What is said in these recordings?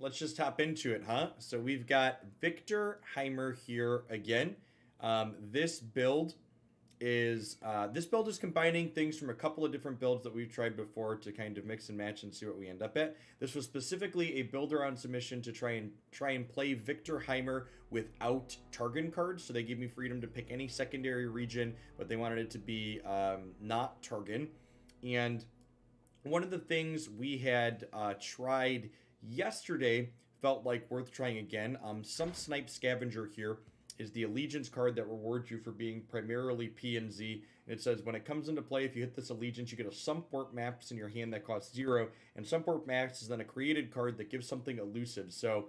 let's just hop into it, huh? So we've got Viktor Heimer here again. This build is combining things from a couple of different builds that we've tried before to kind of mix and match and see what we end up at. This was specifically a builder on submission to try and play Viktor Heimer without Targon cards. So they gave me freedom to pick any secondary region, but they wanted it to be not Targon. And one of the things we had tried yesterday felt like worth trying again. Some Snipe Scavenger here is the Allegiance card that rewards you for being primarily P and Z. And it says when it comes into play, if you hit this Allegiance, you get a Sumport Maps in your hand that costs 0. And Sumport Maps is then a created card that gives something elusive. So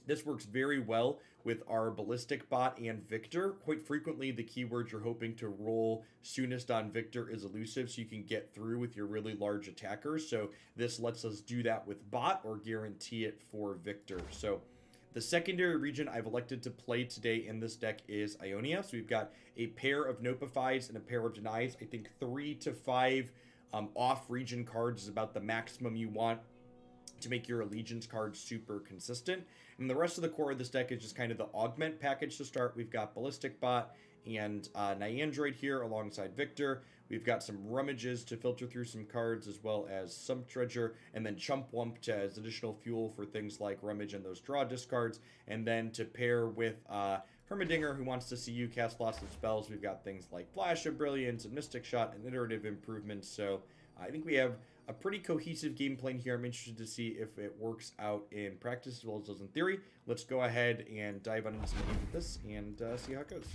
this works very well with our Ballistic Bot and Viktor. Quite frequently, the keyword you're hoping to roll soonest on Viktor is elusive, so you can get through with your really large attackers. So this lets us do that with Bot or guarantee it for Viktor. So the secondary region I've elected to play today in this deck is Ionia. So we've got a pair of Notifies and a pair of Denies. I think 3 to 5 off-region cards is about the maximum you want to make your Allegiance cards super consistent. And the rest of the core of this deck is just kind of the augment package to start. We've got Ballistic Bot and Nyandroid here alongside Viktor. We've got some Rummages to filter through some cards, as well as some Treasure, and then Chump Wump as additional fuel for things like Rummage and those draw discards. And then to pair with Heimerdinger, who wants to see you cast lots of spells, we've got things like Flash of Brilliance and Mystic Shot and Iterative Improvements. So I think we have a pretty cohesive game plan here. I'm interested to see if it works out in practice as well as does in theory. Let's go ahead and dive into some games with this and see how it goes.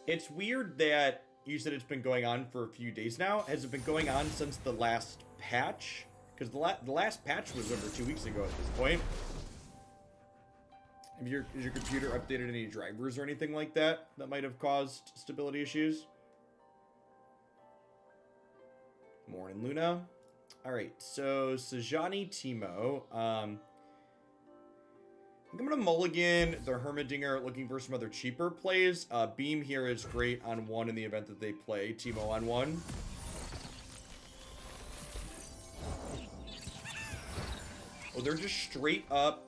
It's weird that you said it's been going on for a few days now. Has it been going on since the last patch? Because the last patch was over 2 weeks ago at this point. Has your computer updated any drivers or anything like that that might have caused stability issues? Morning, Luna. Alright, so Sejani Timo. I think I'm going to mulligan the Heimerdinger looking for some other cheaper plays. Beam here is great on 1 in the event that they play Timo on 1. Oh, they're just straight up.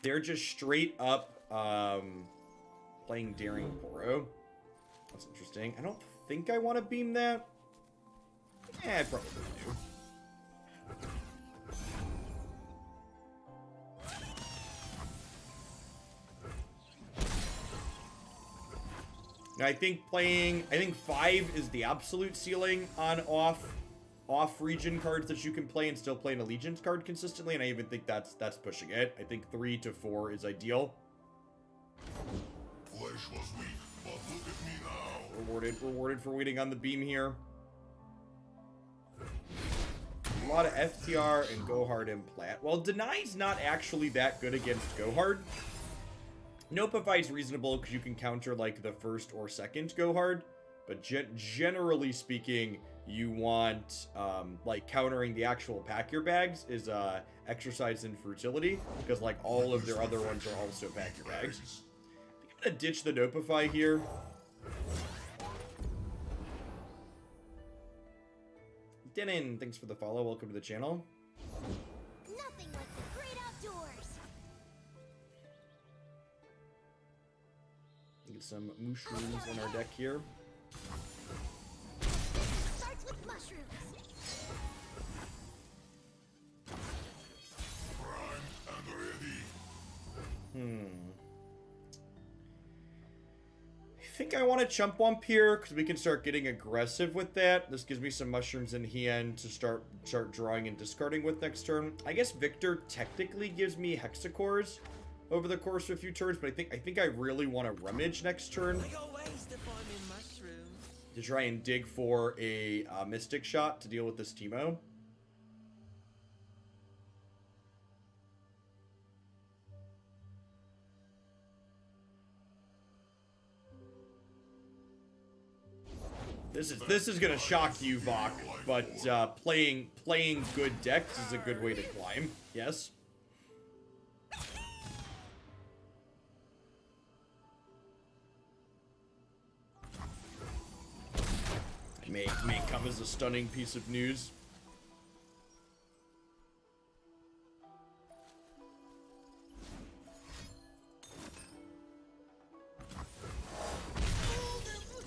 They're just straight up playing Daring Poro. That's interesting. I don't think I want to beam that. I probably do. Now, I think 5 is the absolute ceiling on off-region cards that you can play and still play an Allegiance card consistently, and I even think that's pushing it. I think 3 to 4 is ideal. Flesh was weak, but look at me now. Rewarded for waiting on the beam here. A lot of FTR and Gohard and Plat. Well, Deny's not actually that good against Gohard. Notify is reasonable because you can counter like the first or second Gohard, but generally speaking, you want like countering the actual pack your bags is exercise in fertility, because like all of their other ones are also pack your bags. I think I'm gonna ditch the Notify here. Denon, thanks for the follow. Welcome to the channel. Nothing like the great outdoors. Get some mushrooms in our deck here. Starts with mushrooms. Primed and ready. I think I want to Chump Wump here because we can start getting aggressive with that. This gives me some mushrooms in hand to start drawing and discarding with next turn. I guess Viktor technically gives me Hexacores over the course of a few turns, but I think I really want to Rummage next turn to try and dig for a Mystic Shot to deal with this Timo. This is gonna shock you, Vok, but playing good decks is a good way to climb. Yes. May come as a stunning piece of news.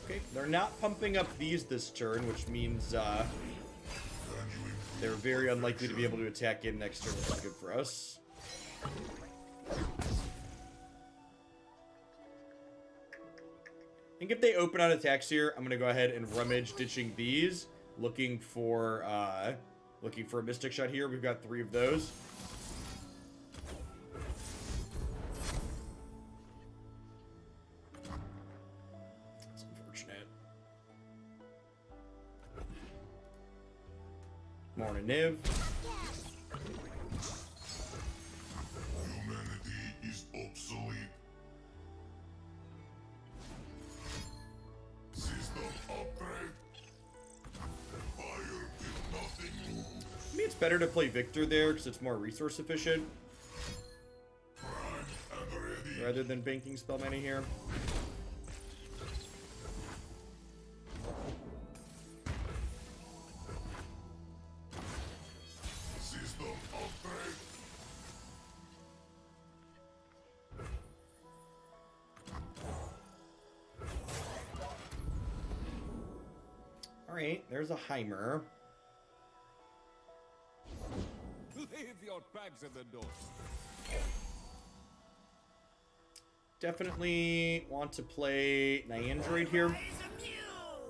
Okay, they're not pumping up these this turn, which means they're very unlikely to be able to attack in next turn, which is good for us. I think if they open out attacks here, I'm gonna go ahead and rummage, ditching these, looking for a Mystic Shot here. We've got 3 of those. That's unfortunate. Morning, Niv. Humanity is obsolete. System upgrade. Fire will nothing move. I mean, it's better to play Viktor there because it's more resource efficient Prime and ready. rather than banking spell mana here. System upgrade. All right, there's a Heimer. Leave your bags at the door. Definitely want to play Nyandroid here.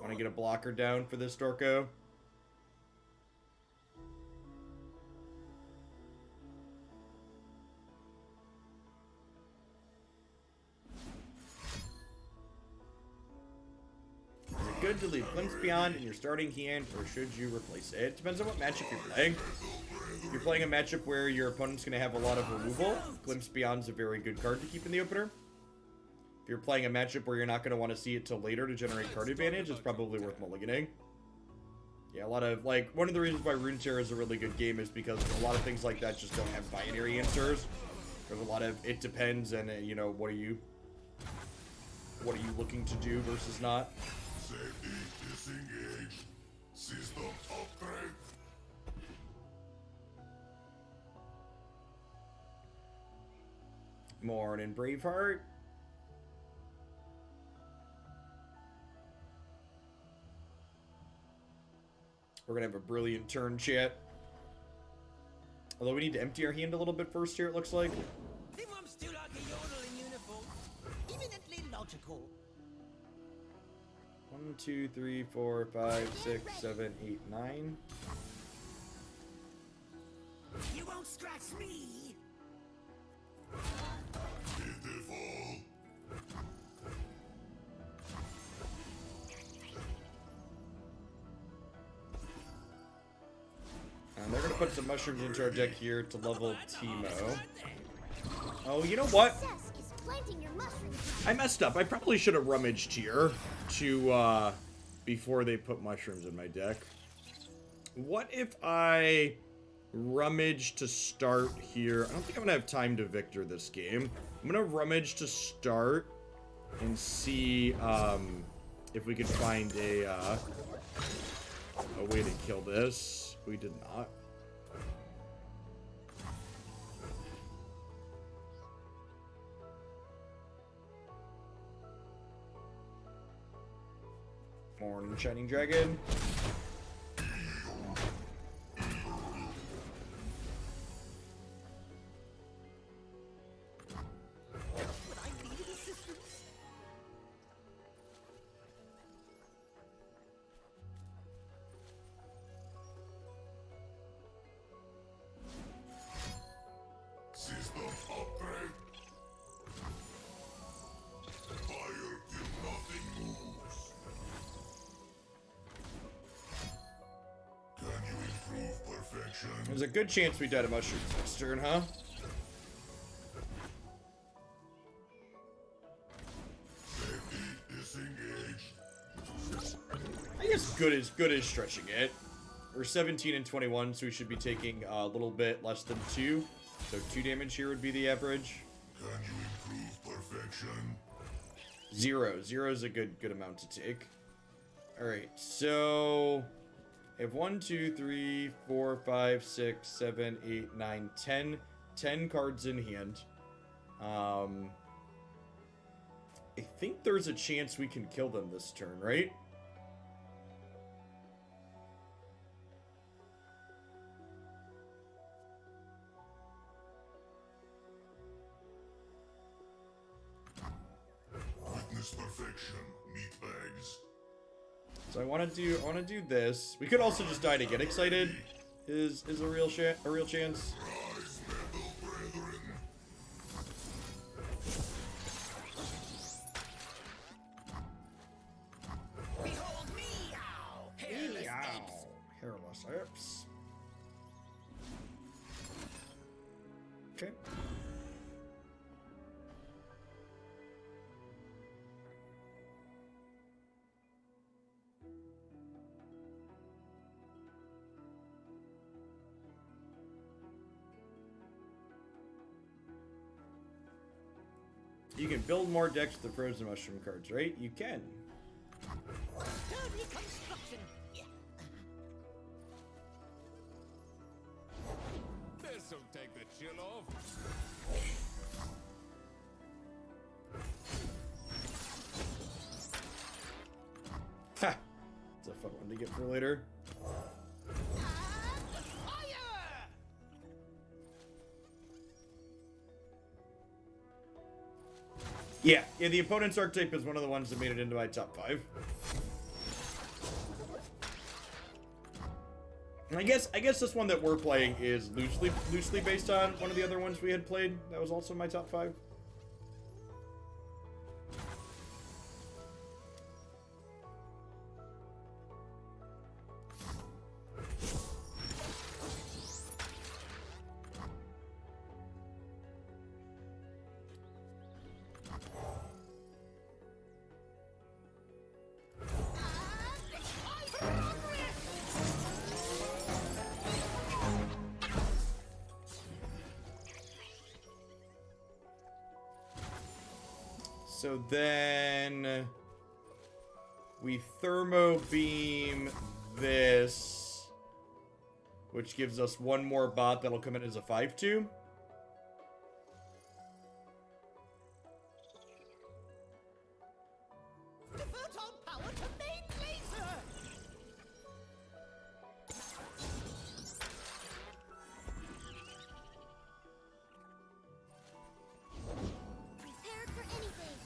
Want to get a blocker down for this Dorko. Is it good to leave Glimpse Beyond in your starting hand, or should you replace it? It depends on what matchup you're playing. If you're playing a matchup where your opponent's going to have a lot of removal, Glimpse Beyond's a very good card to keep in the opener. If you're playing a matchup where you're not going to want to see it till later to generate card advantage, it's probably worth mulliganing. Yeah, a lot of, like, one of the reasons why Runeterra is a really good game is because a lot of things like that just don't have binary answers. There's a lot of it depends and, you know, what are you looking to do versus not. Safety disengaged. System upgrade. Morning, Braveheart. We're gonna have a brilliant turn, chat. Although we need to empty our hand a little bit first here, it looks like. Think I'm still like a yodel in uniform. Eminently logical. 1, 2, 3, 4, 5, 6, 7, 8, 9. You won't scratch me. Pitiful. And they're gonna put some mushrooms into our deck here to level Teemo. Oh, you know what? Success is planting your mushrooms. I messed up. I probably should have rummaged here to before they put mushrooms in my deck. What if I rummage to start here? I don't think I'm gonna have time to Viktor this game. I'm gonna rummage to start and see if we can find a way to kill this. We did not. Morning, Shining Dragon. But I needed assistance. System upgrade. Fire till nothing moves. Can you improve perfection? There's a good chance we died of mushrooms next turn, huh? Safety disengaged. I guess good is stretching it. We're 17 and 21, so we should be taking a little bit less than 2. So 2 damage here would be the average. Can you improve perfection? 0. 0 is a good amount to take. Alright, so I have 1, 2, 3, 4, 5, 6, 7, 8, 9, 10. 10 cards in hand. I think there's a chance we can kill them this turn, right? Witness perfection, meatbags. So I want to do this. We could also just die to get excited. Is a real chance. Rise, metal brethren. Behold me now, hairless apes. Hairless apes. Okay. You can build more decks with the frozen mushroom cards, right? You can. Sturdy construction. Yeah. This'll take the chill off. Ha! It's a fun one to get for later. Fire! Yeah, the opponent's archetype is one of the ones that made it into my top 5. And I guess this one that we're playing is loosely based on one of the other ones we had played. That was also my top 5. So then we thermo beam this, which gives us one more bot that'll come in as a 5/2. Divert our power to main laser. Prepared for anything.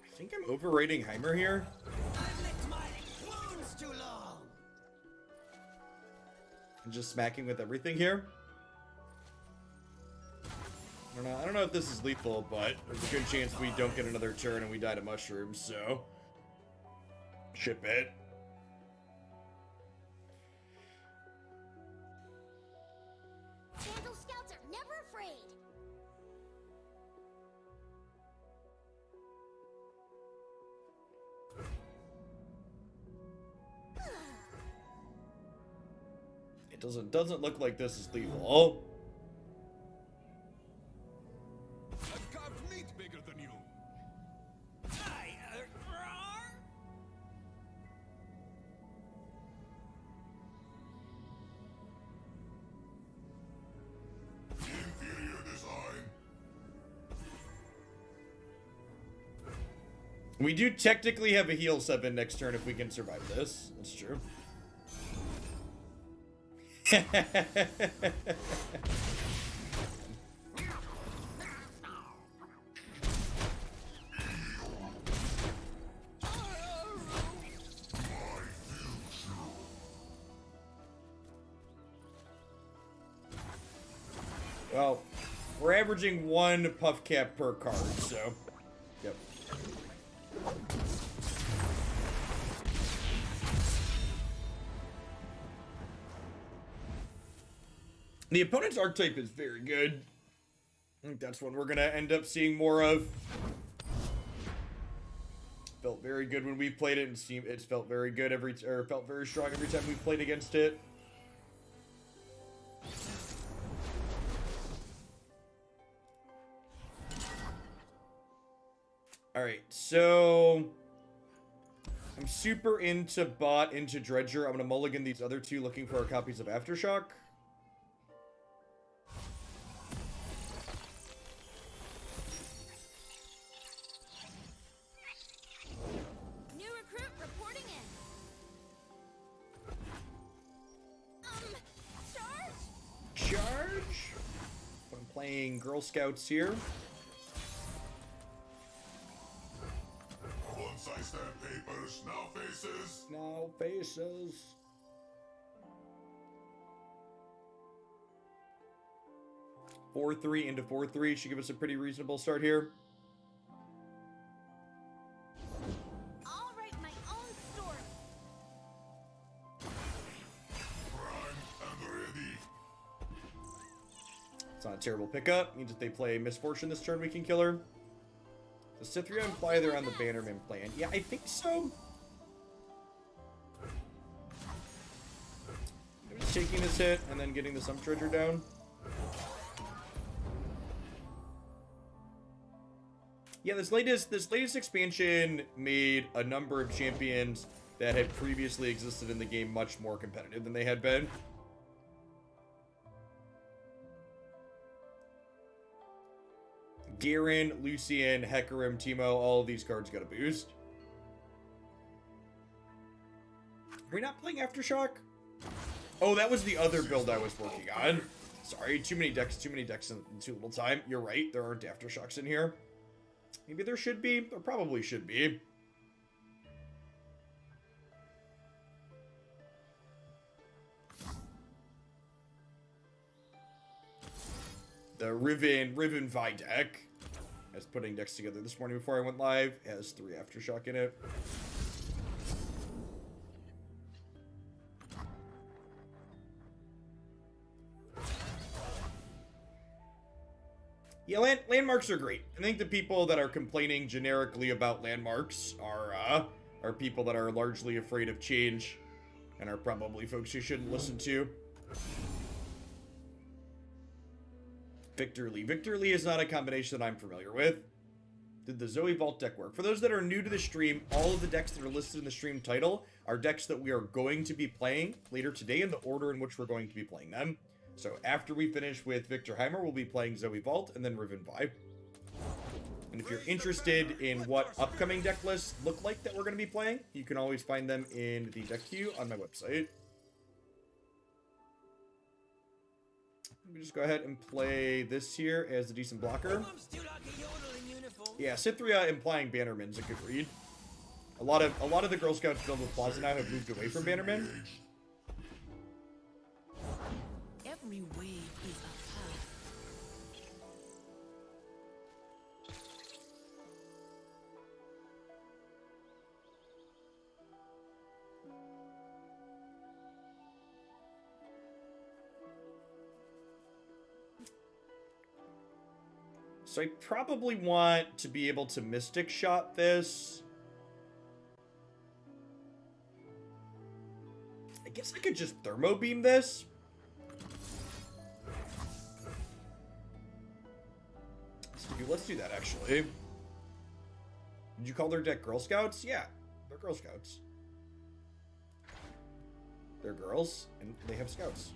I think I'm overrating Heimer here. I've licked my wounds too long. I'm just smacking with everything here. I don't know if this is lethal, but there's a good chance we don't get another turn and we die to mushrooms, so ship it. Vandal scouts are never afraid. It doesn't look like this is lethal. I've carved meat bigger than you. Roar. Inferior design. We do technically have a heal 7 next turn if we can survive this. That's true. Well, we're averaging 1 puff cap per card, so yep. The opponent's archetype is very good. I think that's what we're gonna end up seeing more of. Felt very good when we played it, and it's felt very good felt very strong every time we played against it. All right, so I'm super into bot, into Dredger. I'm gonna mulligan these other two, looking for our copies of Aftershock. New recruit reporting in. Charge? Charge. I'm playing Girl Scouts here. Once I stamp papers, now faces. Now faces. Four 3 into 4-3 should give us a pretty reasonable start here. I'll write my own story. Primed and ready. It's not a terrible pickup. Means if they play Misfortune this turn, we can kill her. Does Cythria imply they're on the Bannerman plan? Yeah, I think so. I'm just taking this hit and then getting the Sump Treasure down. Yeah, this latest expansion made a number of champions that had previously existed in the game much more competitive than they had been. Garen, Lucian, Hecarim, Teemo, all of these cards got a boost. Are we not playing Aftershock? Oh, that was the other build I was working on. Sorry, too many decks in too little time. You're right, there aren't Aftershocks in here. Maybe there should be. There probably should be. The Riven Vi deck. I was putting decks together this morning before I went live. It has 3 Aftershock in it. Yeah, landmarks are great. I think the people that are complaining generically about landmarks are people that are largely afraid of change and are probably folks you shouldn't listen to. Victor Lee is not a combination that I'm familiar with. Did the Zoe Vault deck work? For those that are new to the stream, all of the decks that are listed in the stream title are decks that we are going to be playing later today in the order in which we're going to be playing them. So after we finish with Victor Heimer, we'll be playing Zoe Vault and then Riven Vi. And if you're interested in what upcoming deck lists look like that we're going to be playing, you can always find them in the deck queue on my website. Let me just go ahead and play this here as a decent blocker. Yeah, Cythria implying Bannerman's a good read. A lot of the Girl Scouts build with Plaza now have moved away from Bannerman. Every wave is a path. So I probably want to be able to Mystic Shot this. I guess I could just Thermo Beam this. Let's do that, actually. Did you call their deck Girl Scouts? Yeah, they're Girl Scouts. They're girls, and they have scouts.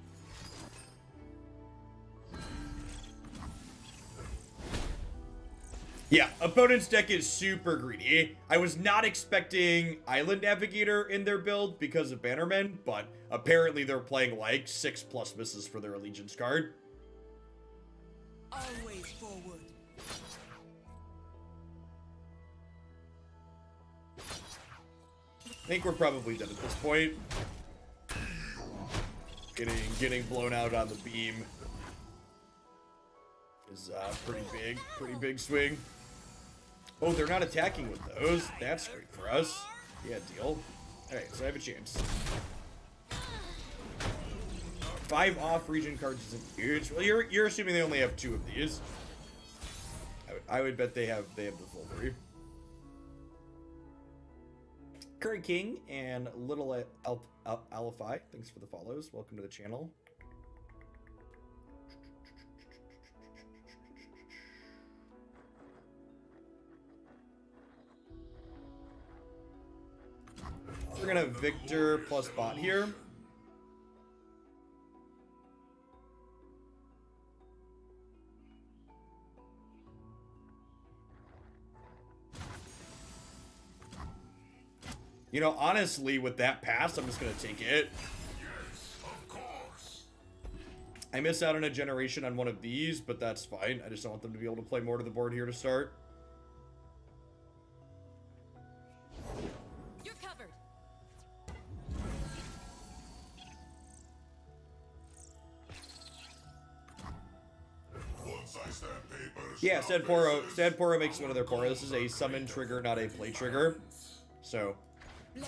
Yeah, opponent's deck is super greedy. I was not expecting Island Navigator in their build because of Bannerman, but apparently they're playing like 6+ misses for their Allegiance card. Always forward. I think we're probably dead at this point. Getting blown out on the beam is pretty big swing. Oh, they're not attacking with those. That's great for us. Yeah, deal. Alright, so I have a chance. 5 off region cards isn't huge. Well, you're assuming they only have 2 of these. I would bet they have the full 3. Curry King and Little Alify, thanks for the follows. Welcome to the channel. We're gonna have Victor plus bot here. You know, honestly, with that pass, I'm just gonna take it. Yes, of course. I miss out on a generation on one of these, but that's fine. I just don't want them to be able to play more to the board here to start. You're covered. Once I stamp papers. Yeah, Sadporo makes one of their Poro. This is a summon trigger, not a play trigger. So,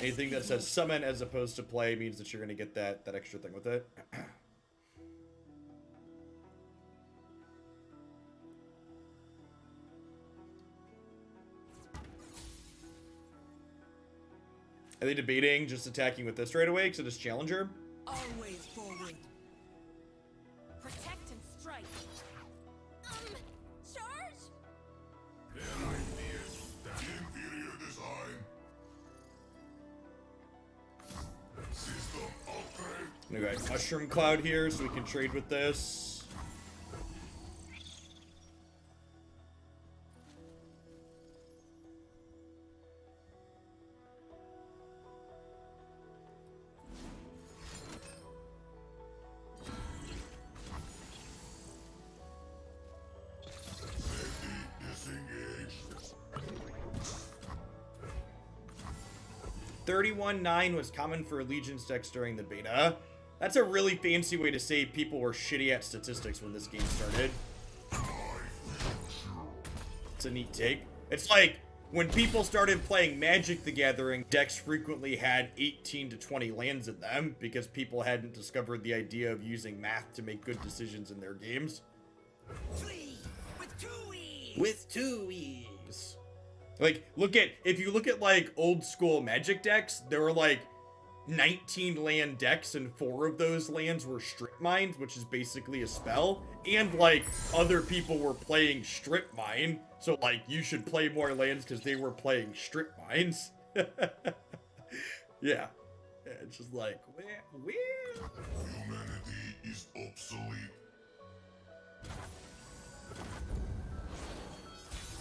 anything that says summon as opposed to play means that you're going to get that extra thing with it. Are they debating just attacking with this right away because it is Challenger? Always forward. Protect and strike. Charge? Their ideas, that inferior design. System upgrade. We got Mushroom Cloud here, so we can trade with this. Safety disengaged. 31-9 was common for Allegiance decks during the beta. That's a really fancy way to say people were shitty at statistics when this game started. It's a neat take. It's like, when people started playing Magic the Gathering, decks frequently had 18 to 20 lands in them, because people hadn't discovered the idea of using math to make good decisions in their games. Flee with 2 E's. With 2 E's. Like, if you look at, like, old school Magic decks, there were, like, 19 land decks, and 4 of those lands were Strip Mine, which is basically a spell, and, like, other people were playing Strip Mine, so, like, you should play more lands because they were playing Strip Mines. Yeah. It's just like, where? Humanity is obsolete.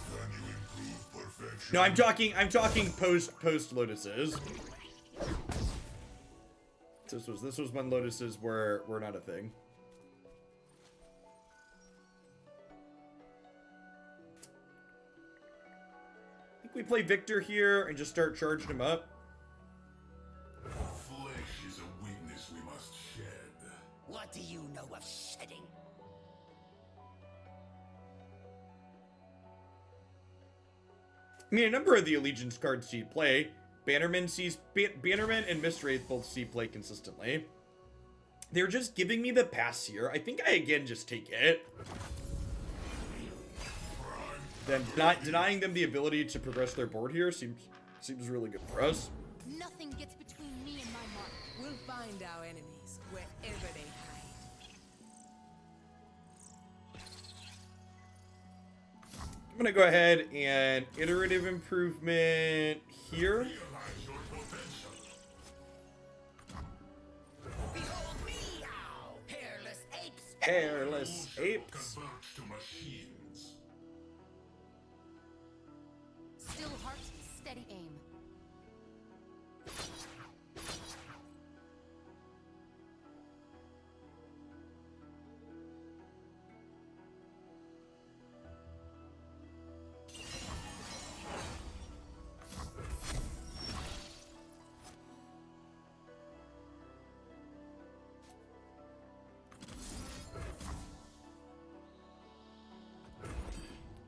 Can you improve perfection? No, I'm talking post Lotuses. This was when Lotuses were not a thing. I think we play Victor here and just start charging him up. Flesh is a weakness we must shed. What do you know of shedding? I mean, a number of the Allegiance cards see play. Bannerman and Mistwraith both see play consistently. They're just giving me the pass here. I think I again just take it. Then denying them the ability to progress their board here seems really good for us. Nothing gets between me and my mark. We'll find our enemies wherever they hide. I'm gonna go ahead and iterative improvement here. Realize your potential. Behold me now, hairless apes. Hairless apes. Convert to machines. Still heart, steady aim.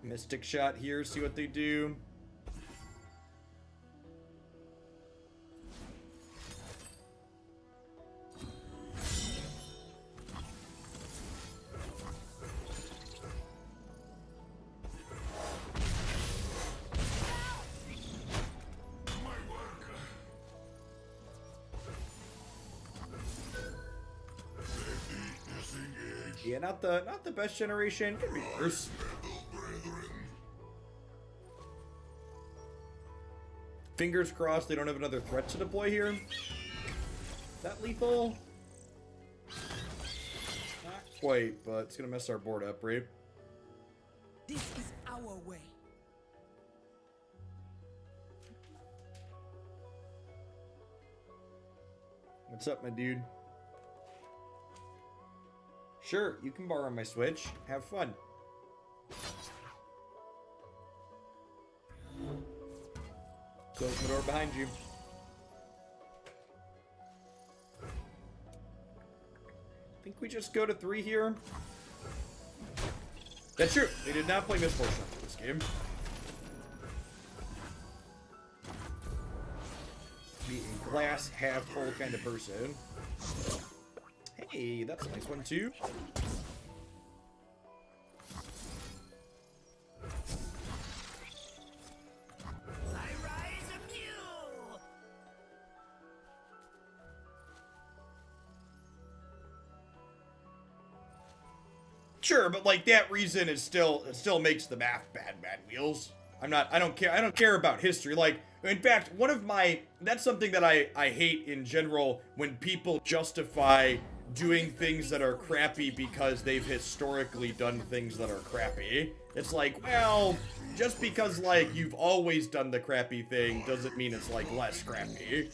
Mystic shot here, see what they do. My work Yeah, not the best generation. Could be worse. Fingers crossed they don't have another threat to deploy here. Is that lethal? Not quite, but it's gonna mess our board up, right? This is our way. What's up, my dude? Sure, you can borrow my Switch. Have fun. Close the door behind you. I think we just go to 3 here. That's true. They did not play Misfortune for this game. Be a glass half full kind of person. Hey, that's a nice one too. Sure, but like that reason is still, it still makes the math bad wheels. I don't care about history. Like, in fact, that's something that I hate in general, when people justify doing things that are crappy because they've historically done things that are crappy. It's like, well, just because like you've always done the crappy thing doesn't mean it's like less crappy.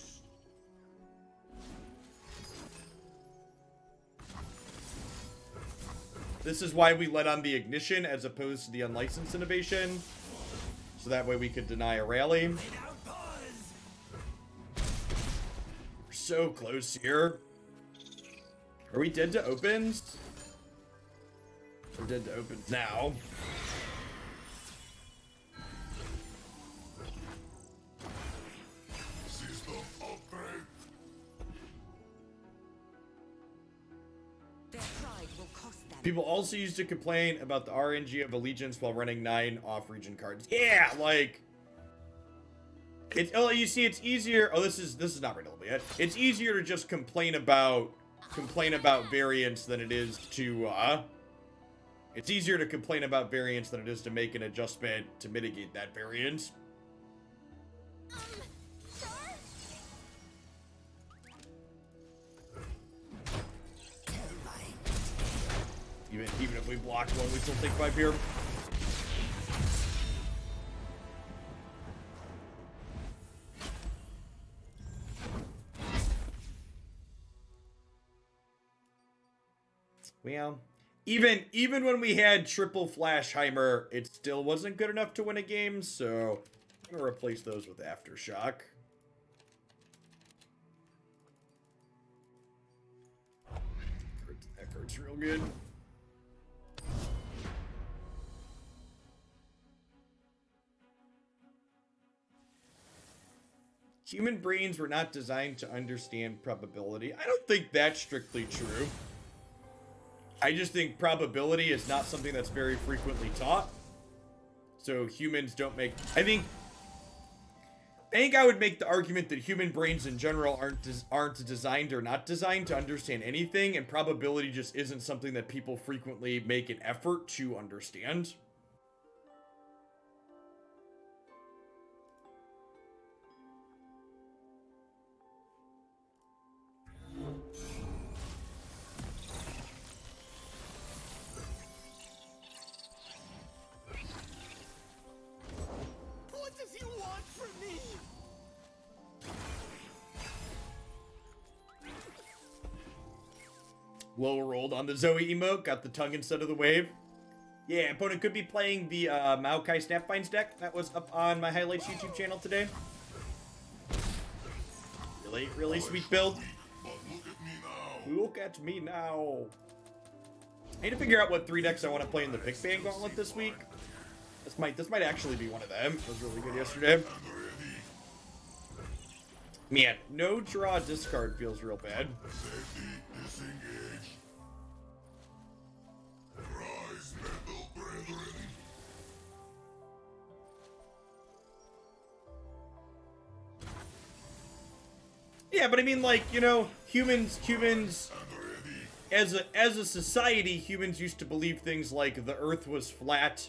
This is why we let on the ignition as opposed to the unlicensed innovation. So that way we could deny a rally. We're so close here. Are we dead to opens? We're dead to opens now. System upgrade. Their pride will cost them. People also used to complain about the RNG of Allegiance while running 9 off-region cards. Yeah, like... It's, oh, you see, it's easier... Oh, this is not renewable yet. It's easier to just complain about variance than it is to, It's easier to complain about variance than it is to make an adjustment to mitigate that variance. Sir? Even if we block one, we still take 5 here. Well, even when we had triple flash Heimer, it still wasn't good enough to win a game, so I'm gonna replace those with Aftershock. That hurts real good. Human brains were not designed to understand probability. I don't think that's strictly true. I just think probability is not something that's very frequently taught. So humans don't make... I think I would make the argument that human brains in general aren't designed or not designed to understand anything, and probability just isn't something that people frequently make an effort to understand. What does he want from me? Low rolled on the Zoe emote, got the tongue instead of the wave. Yeah, opponent could be playing the Maokai Snapvines deck that was up on my Highlights YouTube channel today. Really sweet build. But look at me now. Look at me now. I need to figure out what 3 decks I want to play in the Pick Band Gauntlet this week. This might actually be one of them. It was really good yesterday. Man, no draw discard feels real bad. Safety, disengage. Rise, metal brethren. Yeah, but I mean, like, you know, humans. as a society, humans used to believe things like the Earth was flat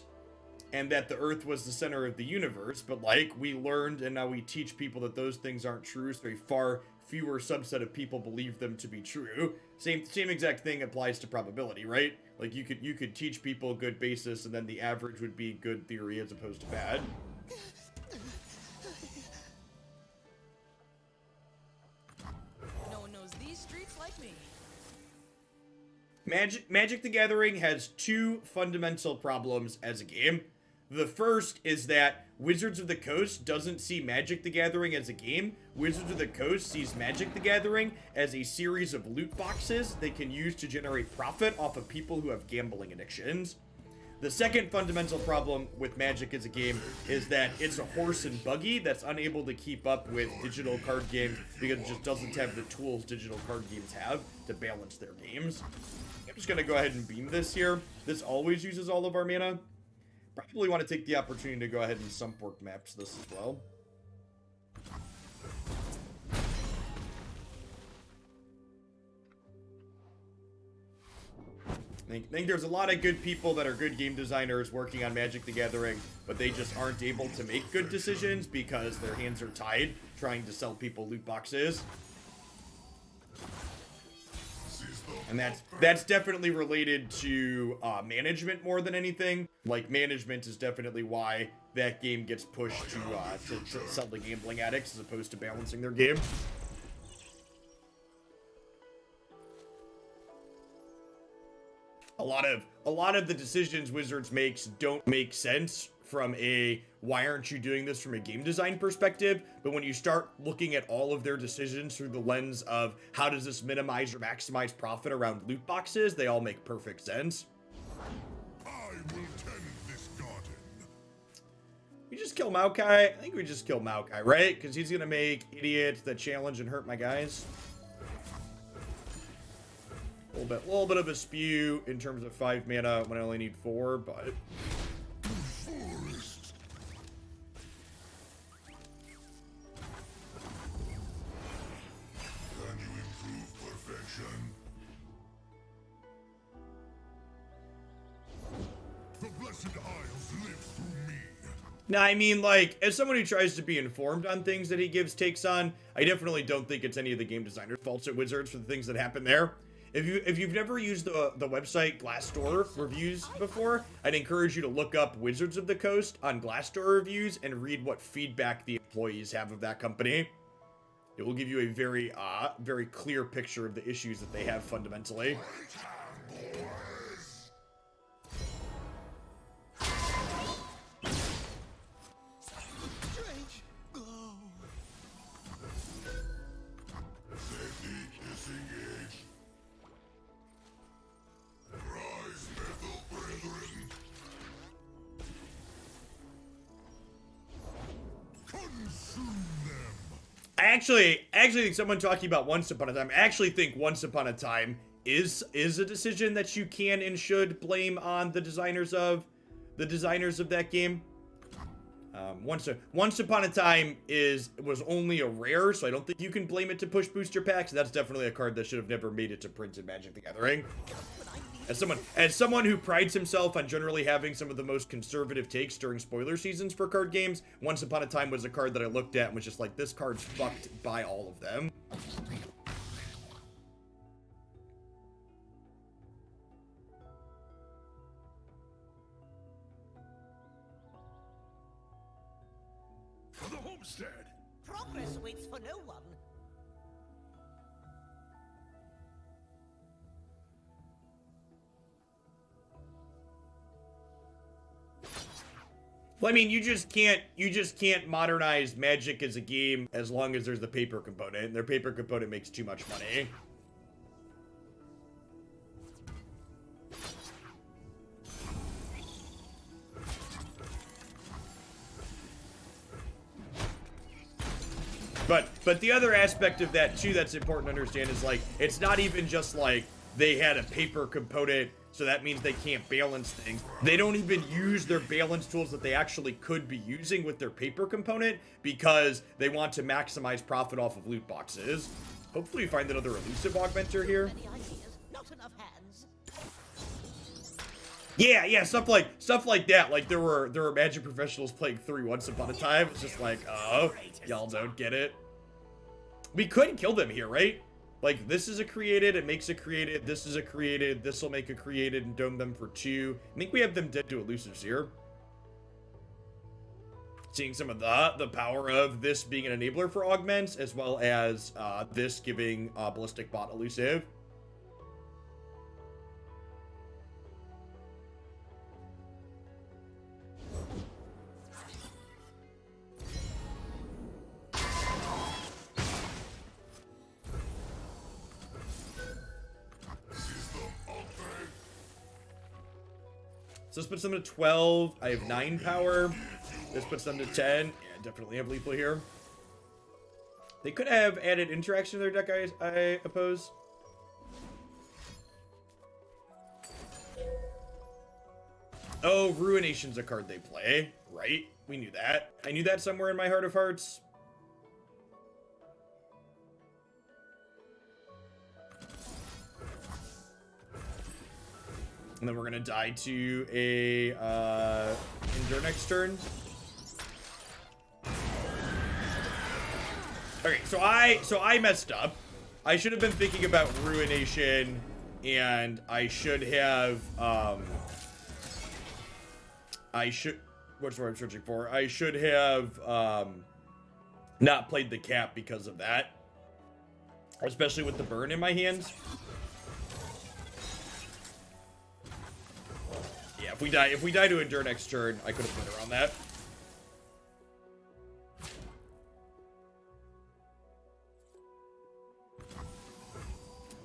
and that the Earth was the center of the universe, but like we learned and now we teach people that those things aren't true, so a far fewer subset of people believe them to be true. Same exact thing applies to probability, right? Like you could teach people good basis and then the average would be good theory as opposed to bad. No one knows these streets like me. Magic the Gathering has two fundamental problems as a game. The first is that Wizards of the Coast doesn't see Magic the Gathering as a game. Wizards of the Coast sees Magic the Gathering as a series of loot boxes they can use to generate profit off of people who have gambling addictions. The second fundamental problem with Magic as a game is that it's a horse and buggy that's unable to keep up with digital card games because it just doesn't have the tools digital card games have to balance their games. I'm just going to go ahead and beam this here. This always uses all of our mana. Probably want to take the opportunity to go ahead and Sumpwork maps this as well. I think there's a lot of good people that are good game designers working on Magic the Gathering, but they just aren't able to make good decisions because their hands are tied trying to sell people loot boxes. And that's definitely related to management more than anything. Like, management is definitely why that game gets pushed to sell to gambling addicts as opposed to balancing their game. A lot of the decisions Wizards makes don't make sense from a why aren't you doing this from a game design perspective, but when you start looking at all of their decisions through the lens of how does this minimize or maximize profit around loot boxes, they all make perfect sense. I will tend this garden. We just kill Maokai? I think we just kill Maokai, right? Because he's gonna make idiot the challenge and hurt my guys. A little bit of a spew in terms of 5 mana when I only need 4, but Forest. Can you improve perfection? The Blessed Isles live through me. now, I mean, like, as someone who tries to be informed on things that he gives takes on, I definitely don't think it's any of the game designers' faults at Wizards for the things that happen there. If you've never used the website Glassdoor reviews before, I'd encourage you to look up Wizards of the Coast on Glassdoor reviews and read what feedback the employees have of that company. It will give you a very clear picture of the issues that they have fundamentally. Strange glow. Safety disengage. Rise, metal brethren. Consume them. I actually think someone talking about Once Upon a Time, I actually think Once Upon a Time is a decision that you can and should blame on the designers of that game. Once Upon a Time was only a rare, so I don't think you can blame it to push booster packs. That's definitely a card that should have never made it to print in Magic the Gathering. As someone who prides himself on generally having some of the most conservative takes during spoiler seasons for card games, Once Upon a Time was a card that I looked at and was just like, this card's fucked by all of them. For the homestead. Progress waits for no one. Well, I mean, you just can't modernize Magic as a game as long as there's the paper component, and their paper component makes too much money. But the other aspect of that too that's important to understand is, like, it's not even just like they had a paper component, so that means they can't balance things. They don't even use their balance tools that they actually could be using with their paper component because they want to maximize profit off of loot boxes. Hopefully we find another elusive augmenter here. Many ideas, not enough Yeah, stuff like that. Like there were Magic professionals playing 3 once upon a time. It's just like, oh, y'all don't get it. We could kill them here, right? Like this is a created, it makes a created, this is a created, this will make a created and dome them for 2. I think we have them dead to elusives here. Seeing some of the power of this being an enabler for augments, as well as this giving ballistic bot elusive. So this puts them to 12. I have 9 power. This puts them to 10. Yeah, definitely have lethal here. They could have added interaction to their deck, I oppose. Oh, Ruination's a card they play. Right? We knew that. I knew that somewhere in my heart of hearts. And then we're gonna die to a Endure next turn. Okay, so I messed up. I should have been thinking about Ruination, and I should have what's the word I'm searching for? I should have not played the cap because of that. Especially with the burn in my hands. Yeah, if we die to Endure next turn, I could have played around that.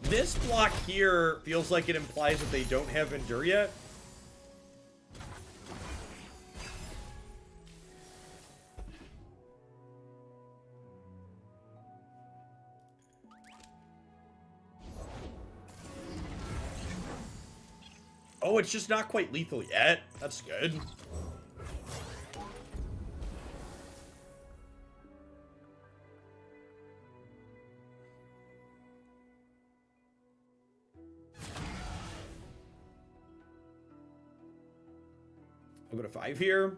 This block here feels like it implies that they don't have Endure yet. Oh, it's just not quite lethal yet. That's good. I'll go to 5 here.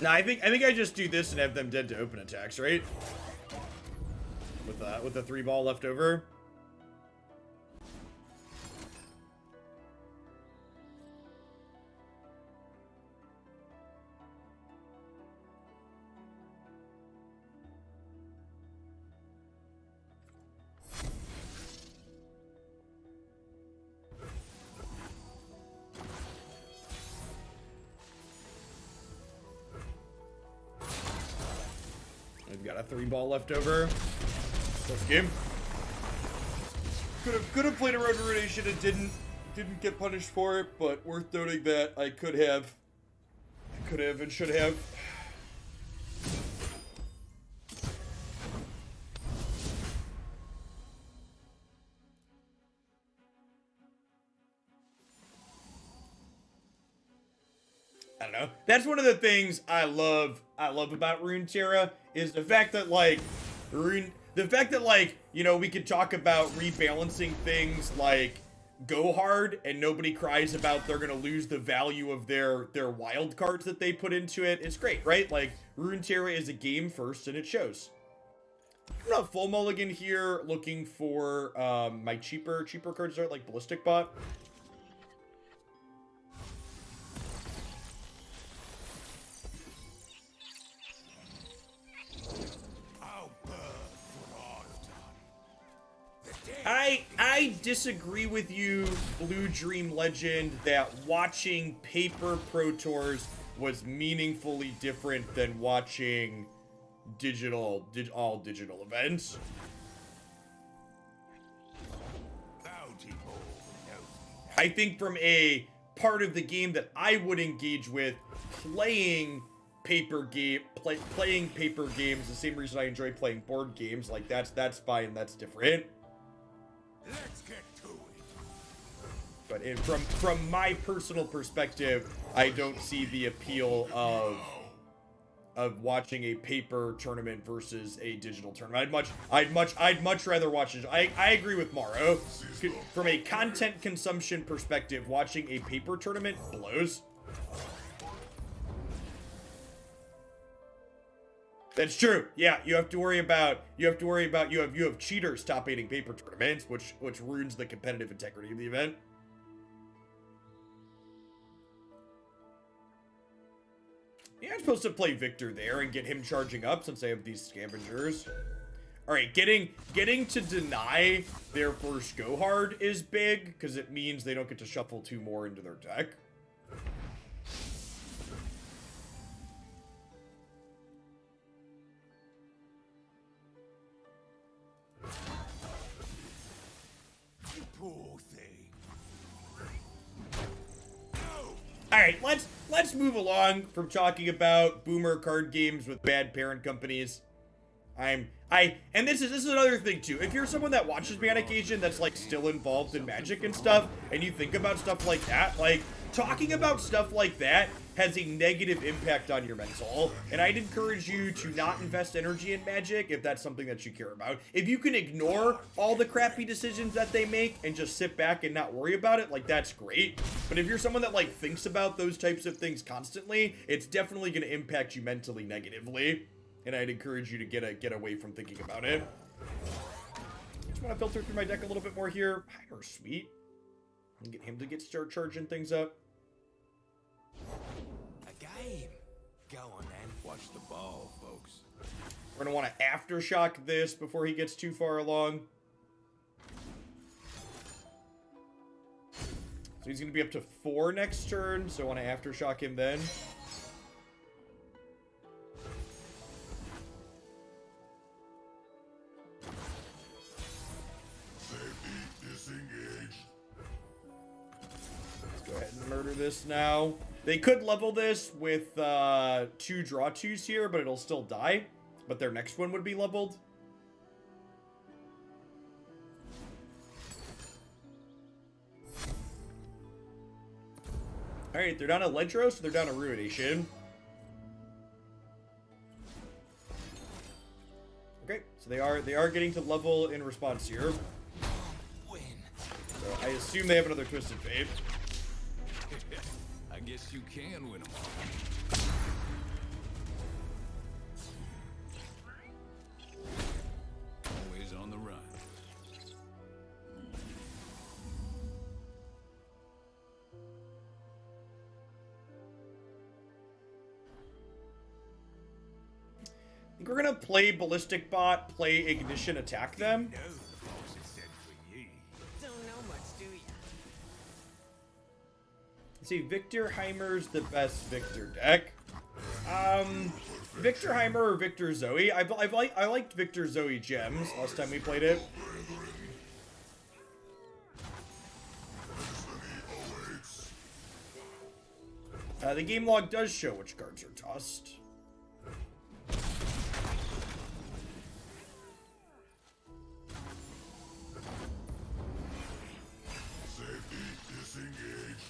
Nah, I think I just do this and have them dead to open attacks, right? With the 3 ball left over. We've got a 3 ball left over. Close game. Could have played a road ruination and didn't get punished for it, but worth noting that I could have and should have. I don't know. That's one of the things I love about Runeterra is the fact that you know, we could talk about rebalancing things like go hard and nobody cries about they're gonna lose the value of their wild cards that they put into it. It's great, right? Like Runeterra is a game first and it shows. I'm not full mulligan here looking for my cheaper cards are like Ballistic Bot. I disagree with you, Blue Dream Legend, that watching Paper Pro Tours was meaningfully different than watching all digital events. I think from a part of the game that I would engage with, playing paper games, the same reason I enjoy playing board games, like that's fine, that's different. Let's get to it. But from my personal perspective, I don't see the appeal of of watching a paper tournament versus a digital tournament. I'd much rather watch it. I agree with Morrow. From a content consumption perspective, watching a paper tournament blows. That's true. Yeah, you have cheaters top 8ing paper tournaments, which ruins the competitive integrity of the event. Yeah, I'm supposed to play Viktor there and get him charging up since I have these scavengers. Alright, getting to deny their first go hard is big, because it means they don't get to shuffle 2 more into their deck. Poor thing. Alright, let's move along from talking about boomer card games with bad parent companies. And this is another thing too. If you're someone that watches me on occasion that's like still involved in Magic and stuff, and you think about stuff like that, like talking about stuff like that has a negative impact on your mental. And I'd encourage you to not invest energy in Magic if that's something that you care about. If you can ignore all the crappy decisions that they make and just sit back and not worry about it, like that's great. But if you're someone that like thinks about those types of things constantly, it's definitely going to impact you mentally negatively. And I'd encourage you to get away from thinking about it. Just want to filter through my deck a little bit more here. Heimer, sweet. And get him to start charging things up. A game. Go on then. Watch the ball, folks. We're going to want to aftershock this before he gets too far along. So he's going to be up to 4 next turn, so I want to aftershock him then. Go ahead and murder this now. They could level this with 2 draw 2s here, but it'll still die. But their next one would be leveled. Alright, they're down a Ledro, so they're down a Ruination. Okay, so they are getting to level in response here. Win. So I assume they have another Twisted Fate. I guess you can win them all. Always on the run. I think we're gonna play Ballistic Bot, play Ignition, attack them. No, the boss is sent for ye. Don't know much, do ya? See, Viktor Heimer's the best Viktor deck. Viktor Heimer or Viktor Zoe. I liked Viktor Zoe Gems last time we played it. The game log does show which cards are tossed. Safety disengaged.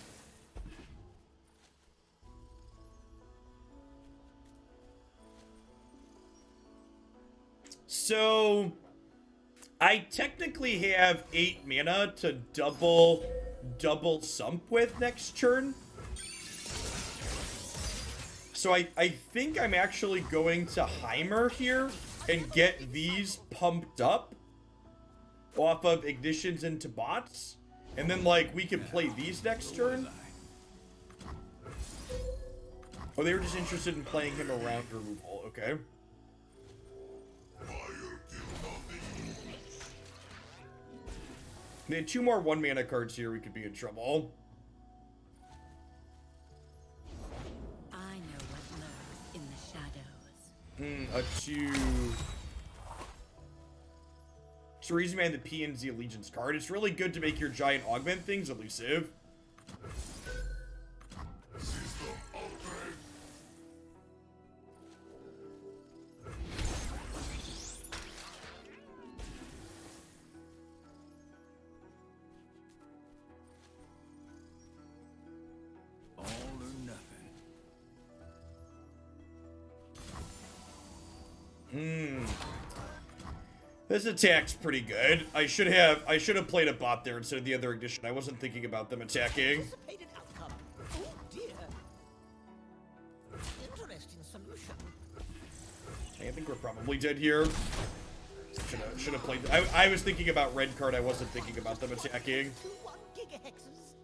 So, I technically have 8 mana to double sump with next turn. So I think I'm actually going to Heimer here and get these pumped up off of Ignitions into bots. And then, like, we can play these next turn. Oh, they were just interested in playing him around removal. Okay. Fire till nothing. They had 2 more 1 mana cards here. We could be in trouble. I know what lurks in the shadows. A 2. So reason man the PNZ Allegiance card. It's really good to make your giant augment things elusive. System upgrade. All or nothing. This attack's pretty good. I should have played a bot there instead of the other ignition. I wasn't thinking about them attacking. Anticipated outcome. Oh dear. Interesting solution. I think we're probably dead here. Should have played. I was thinking about red card. I wasn't thinking about them attacking. 1 gigahexes.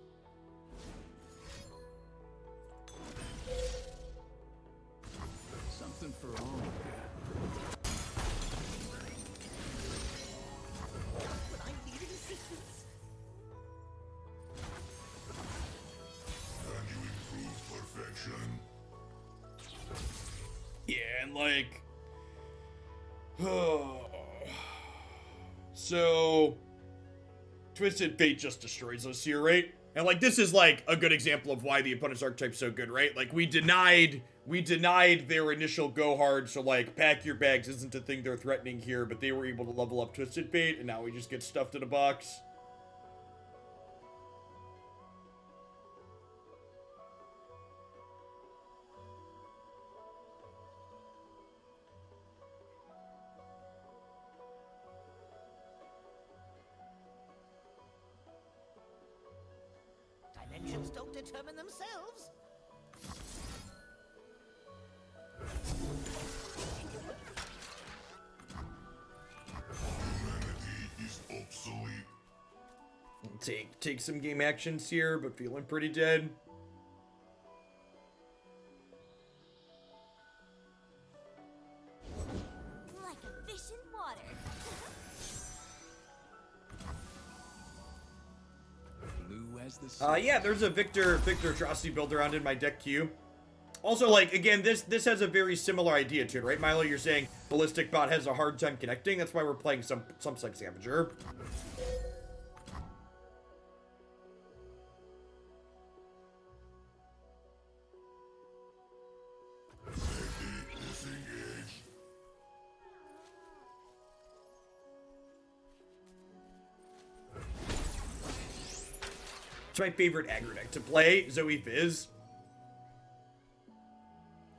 Something for all. When I needed assistance. Can you improve perfection? Yeah, and like, so Twisted Fate just destroys us here, right? And like, this is like a good example of why the opponent's archetype's so good, right? Like, we denied their initial go hard, so like, pack your bags isn't a thing they're threatening here, but they were able to level up Twisted Fate, and now we just get stuffed in a box. Dimensions don't determine themselves. Humanity is obsolete. Take some game actions here, but feeling pretty dead. Like a fish in water. Blue as the sun. Yeah, there's a Victor Atrocity build around in my deck queue. Also, like, again, this has a very similar idea to it, right? Milo, you're saying Ballistic Bot has a hard time connecting. That's why we're playing some Sex Scavenger. Disengage. It's my favorite aggro deck to play, Zoe Fizz.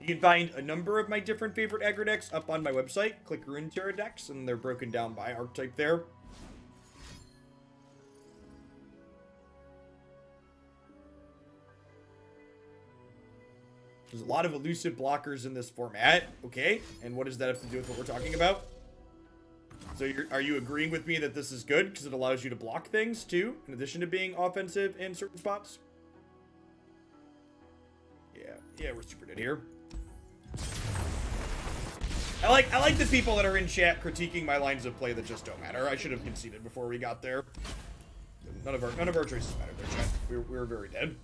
You can find a number of my different favorite aggro decks up on my website. Click Runeterra decks, and they're broken down by archetype there. There's a lot of elusive blockers in this format. Okay, and what does that have to do with what we're talking about? So are you agreeing with me that this is good because it allows you to block things too, in addition to being offensive in certain spots? Yeah, we're super dead here. I like the people that are in chat critiquing my lines of play that just don't matter. I should have conceded before we got there. None of our choices mattered there, chat. We were very dead.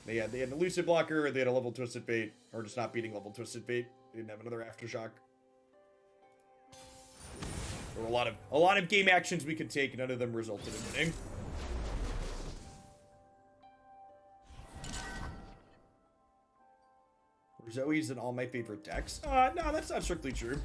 They had an elusive blocker, they had a level Twisted Fate, or just not beating level Twisted Fate. They didn't have another Aftershock. There were a lot of game actions we could take, none of them resulted in winning. Zoe's in all my favorite decks. No, that's not strictly true.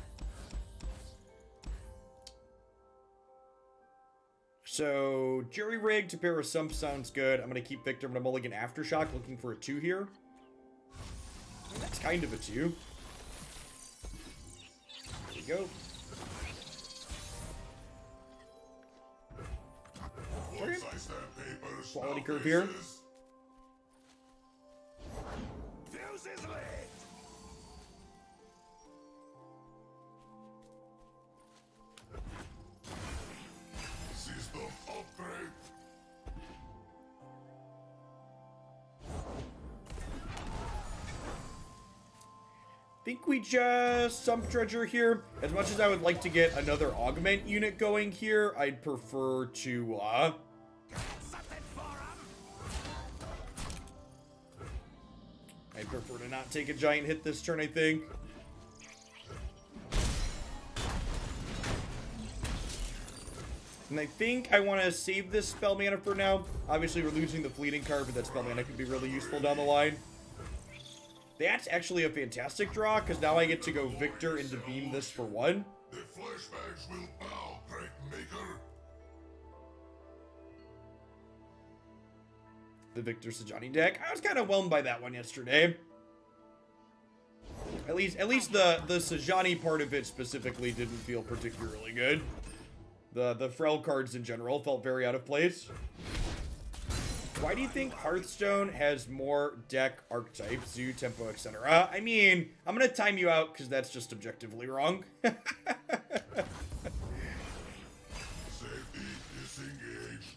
So, Jury Rig to pair with Sump sounds good. I'm going to keep Victor. I'm going to mulligan Aftershock, looking for a 2 here. That's kind of a 2. There we go. Once I stamp papers, Quality now curve here. faces. Fuse is lit. System upgrade. Think we just Sump Dredger here. As much as I would like to get another Augment unit going here, I'd prefer to, Something for 'em. I'd prefer to not take a giant hit this turn, I think. And I think I want to save this spell mana for now. Obviously, we're losing the fleeting card, but that spell mana could be really useful down the line. That's actually a fantastic draw, because now I get to go Victor into Beam this for 1. The flashbacks will bow, great maker. The Victor Sajani deck. I was kind of whelmed by that one yesterday. At least the Sajani part of it specifically didn't feel particularly good. The Frel cards in general felt very out of place. Why do you think Hearthstone has more deck archetypes, zoo, tempo, etc.? I mean, I'm gonna time you out because that's just objectively wrong. Safety disengaged.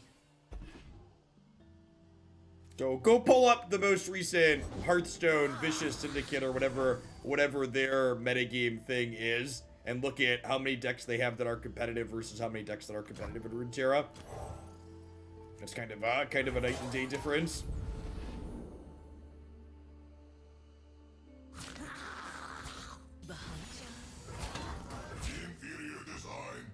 Go pull up the most recent Hearthstone Vicious Syndicate or whatever their metagame thing is, and look at how many decks they have that are competitive versus how many decks that are competitive in Runeterra. It's kind of a night and day difference. Inferior design.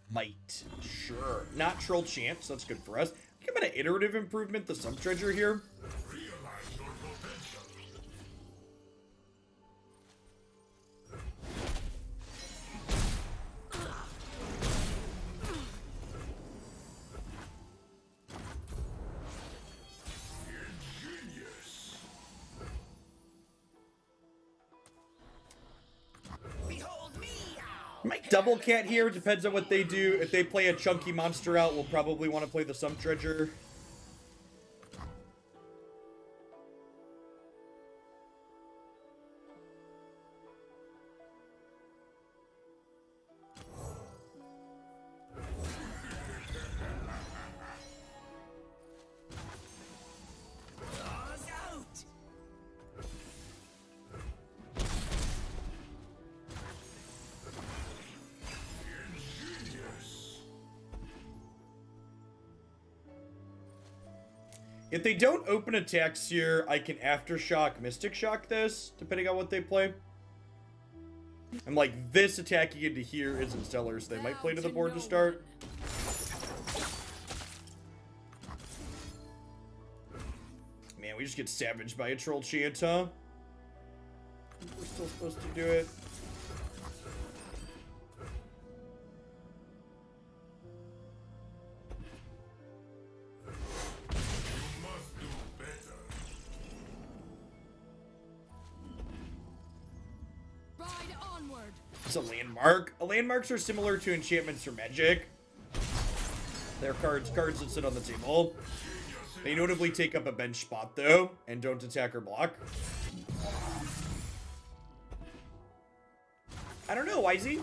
Might. Sure. Not Troll Chance, that's good for us. Give it an iterative improvement, the Sump Treasure here. Realize your potential. Ingenious. Behold me! Might double cat here, depends on what they do. If they play a chunky monster out, we'll probably want to play the Sump Treasure. Claws out! Ingenious. If they don't open attacks here, I can Aftershock, Mystic Shock this, depending on what they play. I'm like, this attacking into here isn't stellar, so they might play to the board to start. Man, we just get savaged by a Troll Chant, huh? We're still supposed to do it. You must do better. Ride onward. It's a landmark. Landmarks are similar to enchantments or magic. They're cards that sit on the table. They notably take up a bench spot though, and don't attack or block. I don't know, Wisey.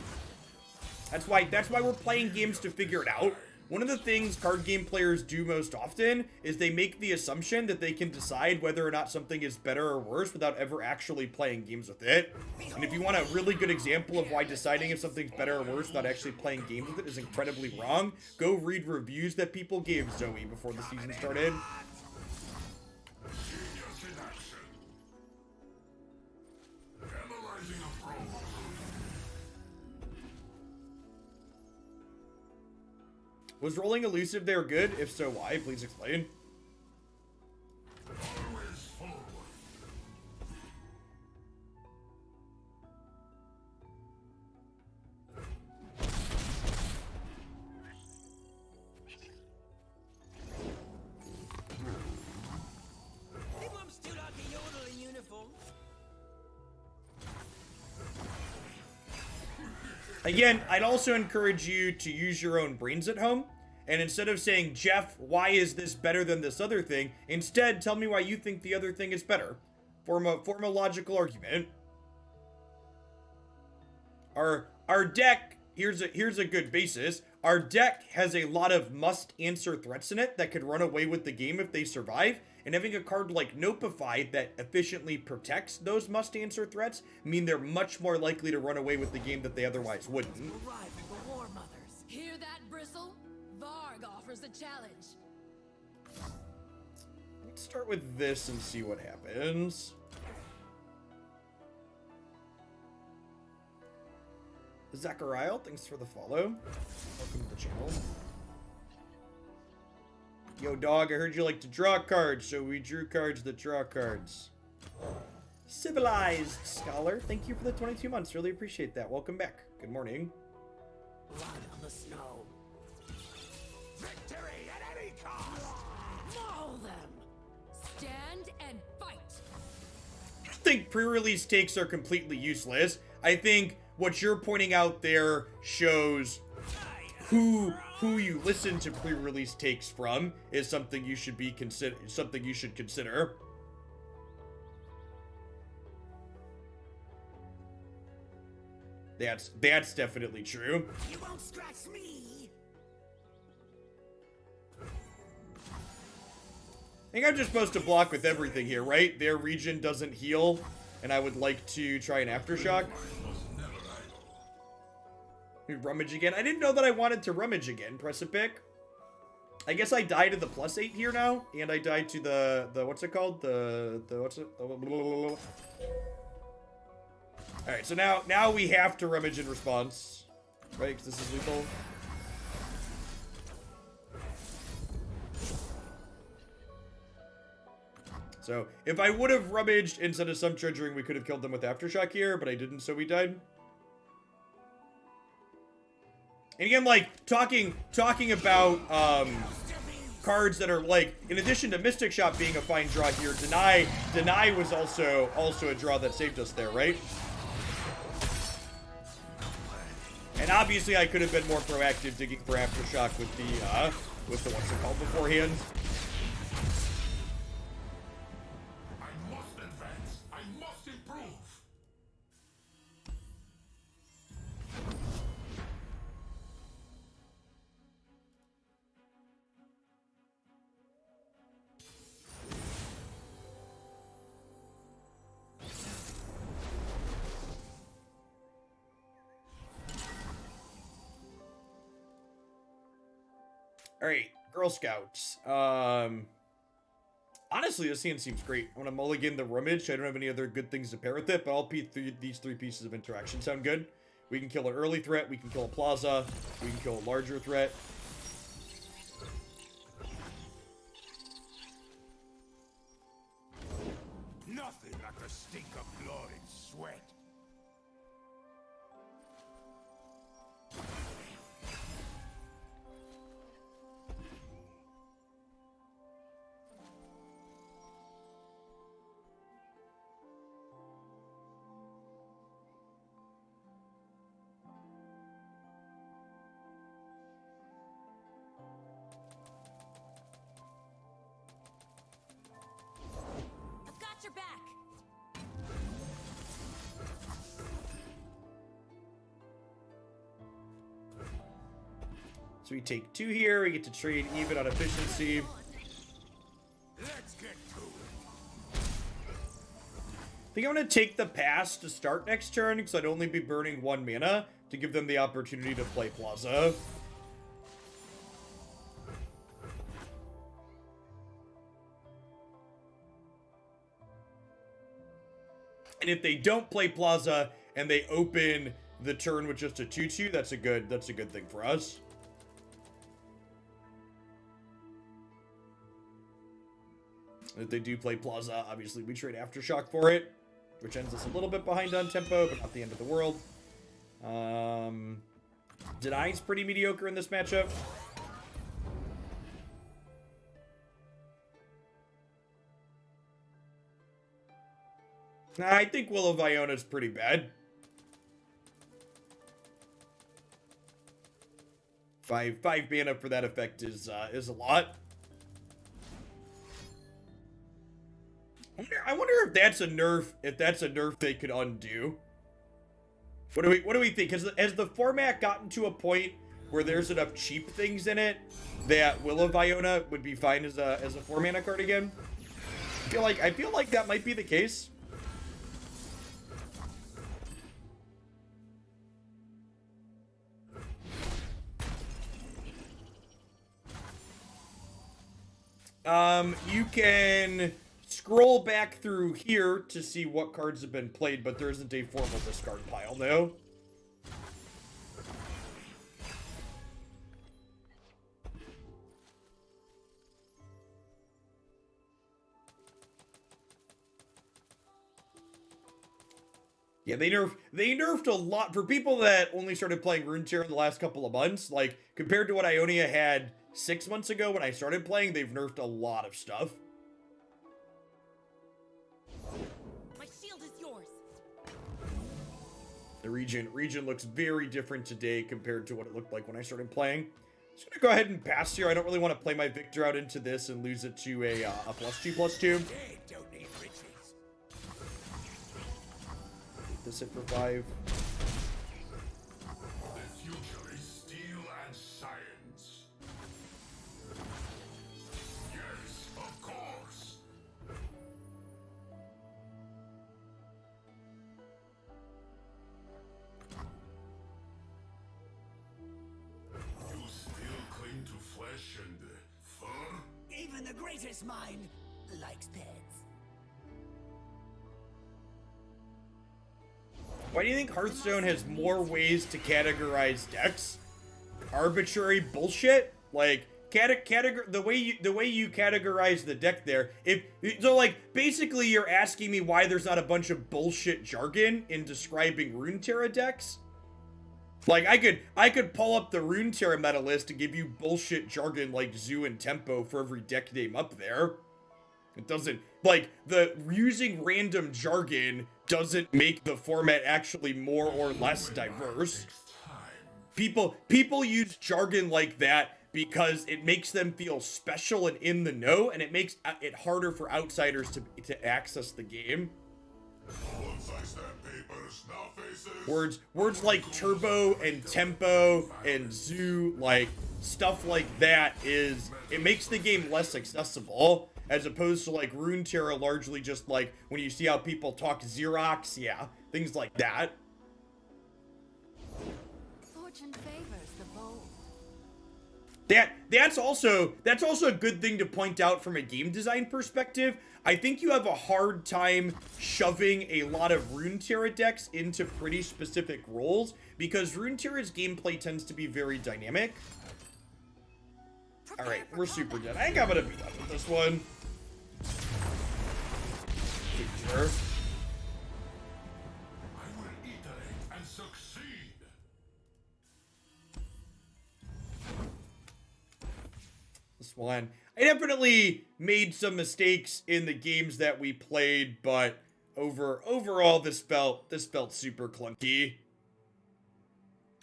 That's why we're playing games to figure it out. One of the things card game players do most often is they make the assumption that they can decide whether or not something is better or worse without ever actually playing games with it. And if you want a really good example of why deciding if something's better or worse without actually playing games with it is incredibly wrong, go read reviews that people gave Zoe before the season started. Genius in action. Analyzing approach. Was rolling elusive there good? If so, why? Please explain. Always forward. They bumps too like a yodel in uniform. Again, I'd also encourage you to use your own brains at home. And instead of saying, Jeff, why is this better than this other thing? Instead, tell me why you think the other thing is better. Form a logical argument. Our deck, here's a good basis. Our deck has a lot of must-answer threats in it that could run away with the game if they survive. And having a card like Nopify that efficiently protects those must-answer threats mean they're much more likely to run away with the game that they otherwise wouldn't. Arrive for the war mothers. Hear that, Bristle? Varg offers a challenge. Let's start with this and see what happens. Zachariah, thanks for the follow. Welcome to the channel. Yo, dog, I heard you like to draw cards, so we drew cards that draw cards. Civilized Scholar, thank you for the 22 months. Really appreciate that. Welcome back. Good morning. Blood on the snow. Victory at any cost! No! think pre-release takes are completely useless. I think what you're pointing out there shows who you listen to pre-release takes from is something you should consider. That's definitely true. You won't scratch me. I think I'm just supposed to block with everything here, right? Their region doesn't heal, and I would like to try an aftershock. Rummage again. I didn't know that I wanted to rummage again. Press a pick. I guess I die to the +8 here now, and I die to the what's it called? All right, so now we have to rummage in response, right? Because this is lethal. So if I would have rummaged instead of some treasuring, we could have killed them with aftershock here, but I didn't, so we died. And again, like, talking about cards that are, like, in addition to Mystic Shot being a fine draw here, Deny was also a draw that saved us there, right? And obviously I could have been more proactive digging for aftershock with the what's it called beforehand. I must advance. I must improve. Alright, Girl Scouts. Honestly, this hand seems great. I want to mulligan the rummage. I don't have any other good things to pair with it, but all these three pieces of interaction sound good. We can kill an early threat, we can kill a plaza, we can kill a larger threat. Nothing like the stink of blood and sweat. I've got your back. So we take 2 here, we get to trade even on efficiency. Let's get to it. I think I'm going to take the pass to start next turn, because I'd only be burning 1 mana to give them the opportunity to play Plaza. And if they don't play Plaza and they open the turn with just a 2/2, that's a good thing for us. If they do play Plaza, obviously we trade Aftershock for it, which ends us a little bit behind on tempo, but not the end of the world. Deny's pretty mediocre in this matchup. I think Will of Iona's pretty bad. 5 mana for that effect is a lot. I wonder if that's a nerf. If that's a nerf they could undo. What do we think? Has the format gotten to a point where there's enough cheap things in it that Will of Iona would be fine as a 4 mana card again? I feel like that might be the case. You can scroll back through here to see what cards have been played, but there isn't a formal discard pile, no. Yeah, they nerfed a lot for people that only started playing Runeterra in the last couple of months. Like, compared to what Ionia had 6 months ago when I started playing, they've nerfed a lot of stuff. My shield is The region looks very different today compared to what it looked like when I started playing. Just gonna go ahead and pass here. I don't really want to play my Victor out into this and lose it to a +2/+2. They don't need riches. Take this at for 5. The future is steel and science. Yes, of course. You still cling to flesh and fur? Even the greatest mind likes pets. Why do you think Hearthstone has more ways to categorize decks? Arbitrary bullshit? Like the way you categorize the deck there. Like basically you're asking me why there's not a bunch of bullshit jargon in describing Runeterra decks? Like I could pull up the Runeterra meta list and give you bullshit jargon like Zoo and Tempo for every deck name up there. It doesn't, like, using random jargon doesn't make the format actually more or less diverse. People use jargon like that because it makes them feel special and in the know, and it makes it harder for outsiders to access the game. Once I stamp papers, now faces. Words like turbo and tempo and zoo, like stuff like that it makes the game less accessible, as opposed to like Runeterra largely just like when you see how people talk Xerox, yeah, things like that. Fortune favors the bold. That's also a good thing to point out from a game design perspective. I think you have a hard time shoving a lot of Runeterra decks into pretty specific roles because Runeterra's gameplay tends to be very dynamic. Alright, we're super dead. I think I'm gonna be done with this one. Sure. I will iterate and succeed. This one. I definitely made some mistakes in the games that we played, but overall this felt super clunky.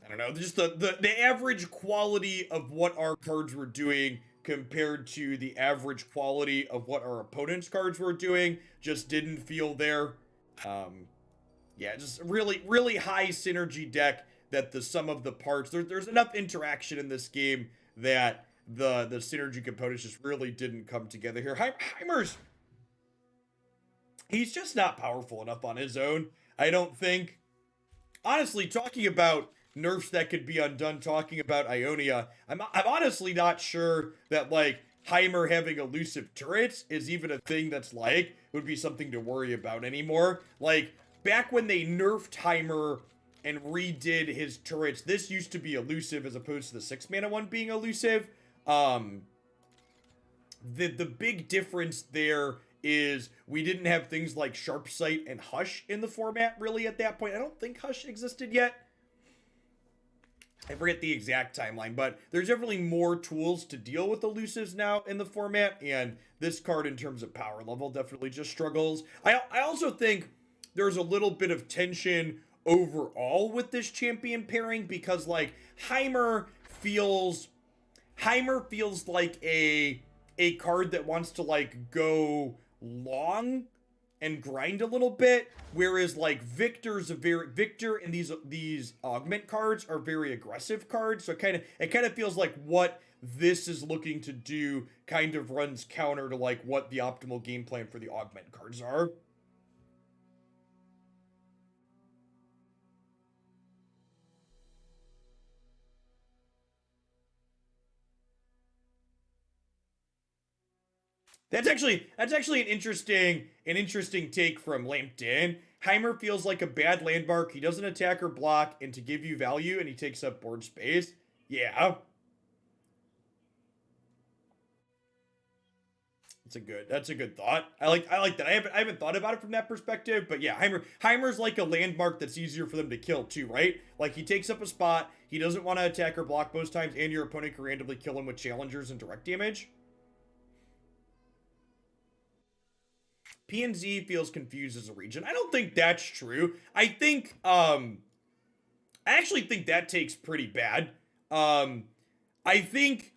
I don't know, just the average quality of what our cards were doing compared to the average quality of what our opponent's cards were doing just didn't feel there. Yeah, just really high synergy deck that the sum of the parts, there's enough interaction in this game that the synergy components just really didn't come together here. Heimer's, he's just not powerful enough on his own, I don't think. Honestly, talking about nerfs that could be undone, talking about Ionia, I'm honestly not sure that like Heimer having elusive turrets is even a thing that's like would be something to worry about anymore. Like back when they nerfed Heimer and redid his turrets, this used to be elusive as opposed to the 6-mana one being elusive. The big difference there is we didn't have things like Sharp Sight and Hush in the format really at that point. I don't think Hush existed yet. I forget the exact timeline, but there's definitely more tools to deal with elusives now in the format, and this card in terms of power level definitely just struggles. I also think there's a little bit of tension overall with this champion pairing because like Heimer feels like a card that wants to like go long and grind a little bit, whereas like Victor and these augment cards are very aggressive cards. So it kind of feels like what this is looking to do kind of runs counter to like what the optimal game plan for the augment cards are. That's actually an interesting take from Lampton. Heimer feels like a bad landmark. He doesn't attack or block, and to give you value, and he takes up board space. Yeah. That's a good thought. I like that. I haven't thought about it from that perspective, but yeah, Heimer's like a landmark that's easier for them to kill too, right? Like he takes up a spot, he doesn't want to attack or block most times, and your opponent can randomly kill him with challengers and direct damage. PNZ feels confused as a region. I don't think that's true. I think I actually think that takes pretty bad. I think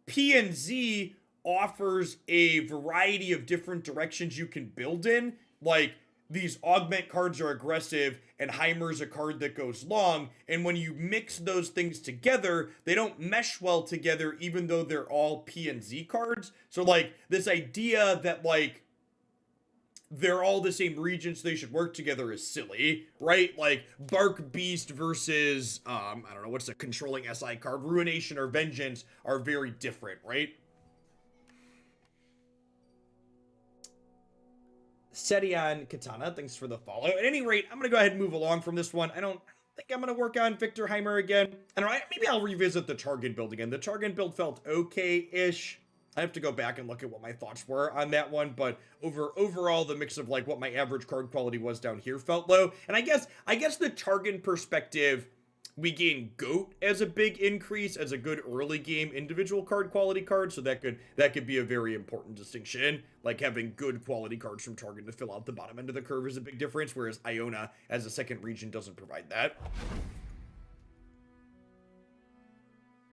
P and Z offers a variety of different directions you can build in. Like, these augment cards are aggressive, and Heimer's a card that goes long, and when you mix those things together, they don't mesh well together, even though they're all P and Z cards. So, like, this idea that, like, they're all the same region, so they should work together is silly, right? Like, Bark Beast versus, I don't know, what's the controlling SI card? Ruination or Vengeance are very different, right? Setian Katana, thanks for the follow. At any rate, I'm going to go ahead and move along from this one. I don't think I'm going to work on Viktor Heimer again. I don't know, maybe I'll revisit the Targan build again. The Targan build felt okay-ish. I have to go back and look at what my thoughts were on that one, but overall, the mix of like what my average card quality was down here felt low. And I guess the Targan perspective, we gain Goat as a big increase, as a good early game individual card quality card, so that could be a very important distinction. Like, having good quality cards from Targan to fill out the bottom end of the curve is a big difference, whereas Ionia as a second region doesn't provide that.